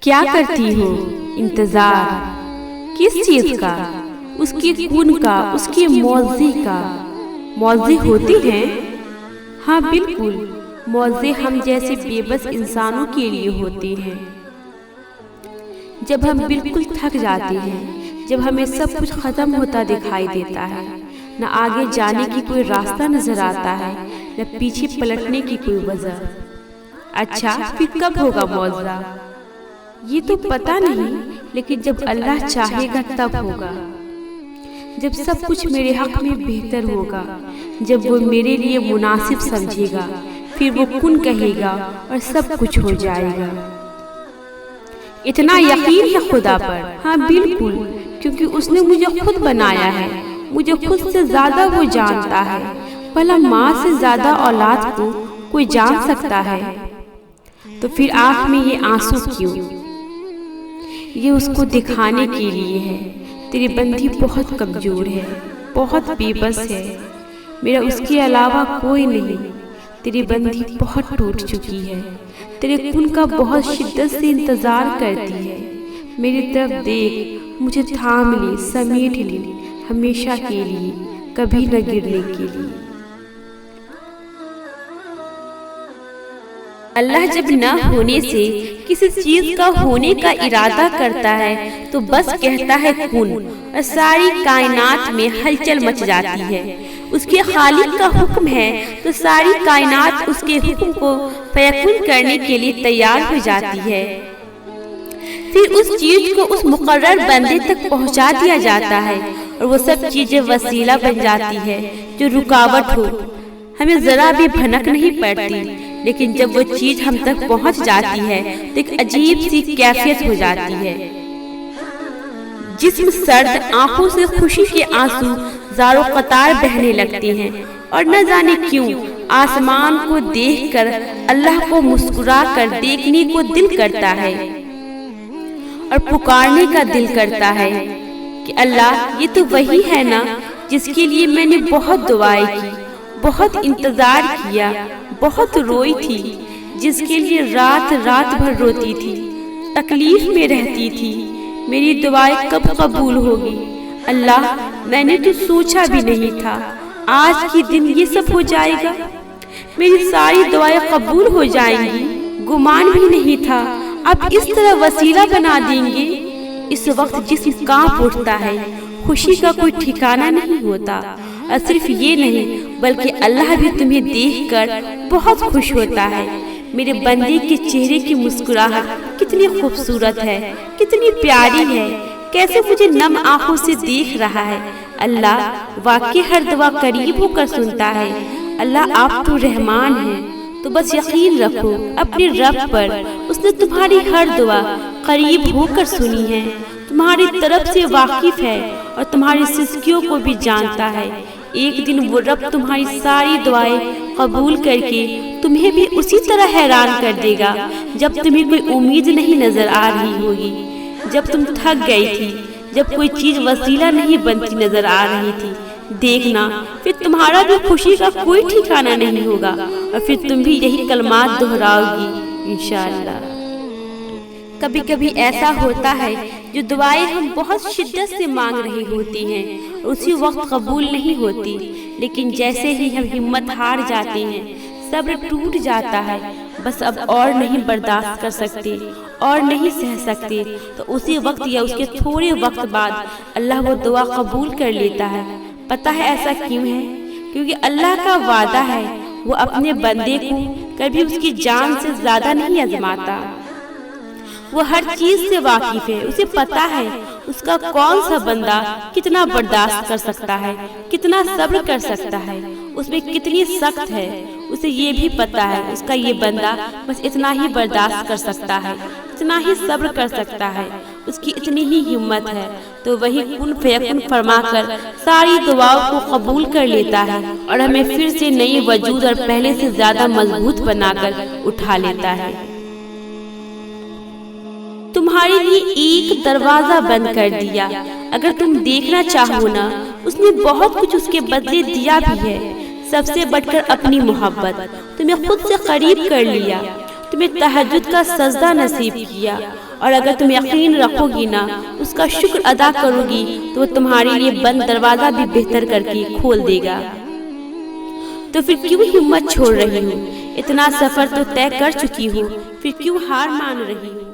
کیا کرتی ہو انتظار کس چیز کا؟ اس کی کن کا، اس کے موضع کا۔ موضع ہوتی ہیں؟ ہاں بالکل، موضع ہم جیسے بے بس انسانوں کے لیے ہوتی ہیں۔ جب ہم بالکل تھک جاتے ہیں، جب ہمیں سب کچھ ختم ہوتا دکھائی دیتا ہے، نہ آگے جانے کی کوئی راستہ نظر آتا ہے، نہ پیچھے پلٹنے کی کوئی وجہ۔ اچھا پھر کب ہوگا موضع؟ یہ تو پتہ نہیں، لیکن جب اللہ چاہے گا تب ہوگا، جب سب کچھ میرے حق میں بہتر ہوگا، جب وہ میرے لیے مناسب سمجھے گا، پھر وہ کن کہے گا اور سب کچھ ہو جائے گا۔ اتنا یقین ہے خدا پر؟ ہاں بالکل، کیونکہ اس نے مجھے خود بنایا ہے، مجھے خود سے زیادہ وہ جانتا ہے۔ بھلا ماں سے زیادہ اولاد کو کوئی جان سکتا ہے؟ تو پھر آنکھ میں یہ آنسو کیوں؟ یہ اس کو دکھانے کے لیے ہے تیری بندی بہت کمزور ہے، بہت بے بس ہے، میرا اس کے علاوہ کوئی نہیں۔ تیری بندی بہت ٹوٹ چکی ہے، تیرے کن کا بہت شدت سے انتظار کرتی ہے۔ میری طرف دیکھ، مجھے تھام لے، سمیٹ لے، ہمیشہ کے لیے، کبھی نہ گرنے کے لیے۔ اللہ جب نہ ہونے سے کسی چیز کا ہونے کا ارادہ کرتا ہے تو بس کہتا ہے کن، اور ساری کائنات میں ہلچل مچ جاتی ہے۔ اس کے خالق کا حکم ہے تو ساری کائنات اس کے حکم کو فیکن کرنے کے لیے تیار ہو جاتی ہے۔ پھر اس چیز کو اس مقرر بندے تک پہنچا دیا جاتا ہے، اور وہ سب چیزیں وسیلہ بن جاتی ہے جو رکاوٹ ہو۔ ہمیں ذرا بھی بھنک نہیں پڑتی، لیکن جب وہ چیز ہم تک پہنچ جاتی ہے تو ایک عجیب سی کیفیت ہو جاتی ہے۔ جسم سرد، آنکھوں سے خوشی کے آنسو زاروں قطار بہنے لگتے ہیں، اور نہ جانے کیوں آسمان کو دیکھ کر اللہ کو مسکرا کر دیکھنے کو دل کرتا ہے، اور پکارنے کا دل کرتا ہے کہ اللہ یہ تو وہی ہے نا جس کے لیے میں نے بہت دعائیں کی، بہت انتظار کیا، بہت روئی تھی، جس کے لیے رات رات بھر روتی تھی، تکلیف میں رہتی تھی۔ میری دعائیں کب قبول ہوگی؟ اللہ میں نے تو سوچا بھی نہیں تھا آج کی دن یہ سب ہو جائے گا، میری ساری دعائیں قبول ہو جائیں گی، گمان بھی نہیں تھا اب اس طرح وسیلہ بنا دیں گے۔ اس وقت جسم کانپ اٹھتا ہے، خوشی کا کوئی ٹھکانہ نہیں ہوتا، اور صرف یہ نہیں بلکہ اللہ بھی تمہیں دیکھ کر بہت خوش ہوتا ہے۔ میرے بندے کے چہرے کی مسکراہٹ کتنی خوبصورت ہے، کتنی پیاری ہے، کیسے مجھے نم آنکھوں سے دیکھ رہا ہے۔ اللہ واقعی ہر دعا قریب ہو کر سنتا ہے۔ اللہ آپ تو رحمان ہیں، تو بس یقین رکھو اپنے رب پر، اس نے تمہاری ہر دعا قریب ہو کر سنی ہے، تمہاری طرف سے واقف ہے، اور تمہاری سسکیوں کو بھی جانتا ہے۔ ایک دن وہ رب تمہاری ساری دعائیں قبول کر کے تمہیں بھی اسی طرح حیران کر دے گا جب تمہیں کوئی امید نہیں نظر آ رہی ہوگی، جب تم تھک گئی تھی، جب کوئی چیز وسیلہ نہیں بنتی نظر آ رہی تھی۔ دیکھنا پھر تمہارا بھی خوشی کا کوئی ٹھکانہ نہیں ہوگا، اور پھر تم بھی یہی کلمات دہراؤ گی انشاءاللہ۔ کبھی کبھی ایسا ہوتا ہے جو دعائیں ہم بہت شدت سے مانگ رہی ہوتی ہیں اور اسی وقت قبول نہیں ہوتی، لیکن جیسے ہی ہم ہمت ہار جاتے ہیں، صبر ٹوٹ جاتا ہے، بس اب اور نہیں برداشت کر سکتے اور نہیں سہ سکتے، تو اسی وقت یا اس کے تھوڑے وقت بعد اللہ وہ دعا قبول کر لیتا ہے۔ پتہ ہے ایسا کیوں ہے؟ کیونکہ اللہ کا وعدہ ہے وہ اپنے بندے کو کبھی اس کی جان سے زیادہ نہیں آزماتا۔ وہ ہر چیز سے واقف ہے، اسے پتا ہے اس کا کون سا بندہ کتنا برداشت کر سکتا ہے، کتنا صبر کر سکتا ہے، اس میں کتنی سخت ہے۔ اسے یہ بھی پتا ہے اس کا یہ بندہ بس اتنا ہی برداشت کر سکتا ہے، اتنا ہی صبر کر سکتا ہے، اس کی اتنی ہی ہمت ہے، تو وہی کن فیکن فرما کر ساری دعاؤں کو قبول کر لیتا ہے، اور ہمیں پھر سے نئی وجود اور پہلے سے زیادہ مضبوط بنا کر اٹھا لیتا ہے۔ تمہارے لیے ایک دروازہ بند کر دیا، اگر تم دیکھنا چاہو نا، اس نے بہت کچھ اس کے بدلے دیا بھی ہے، سب سے بڑھ کر اپنی محبت، تمہیں خود سے قریب کر لیا، تمہیں تہجد کا سجدہ نصیب کیا، اور اگر تم یقین رکھو گی نا، اس کا شکر ادا کرو گی، تو وہ تمہارے لیے بند دروازہ بھی بہتر کر کے کھول دے گا۔ تو پھر کیوں ہمت چھوڑ رہی ہو؟ اتنا سفر تو طے کر چکی ہو، پھر کیوں ہار مان رہی ہو؟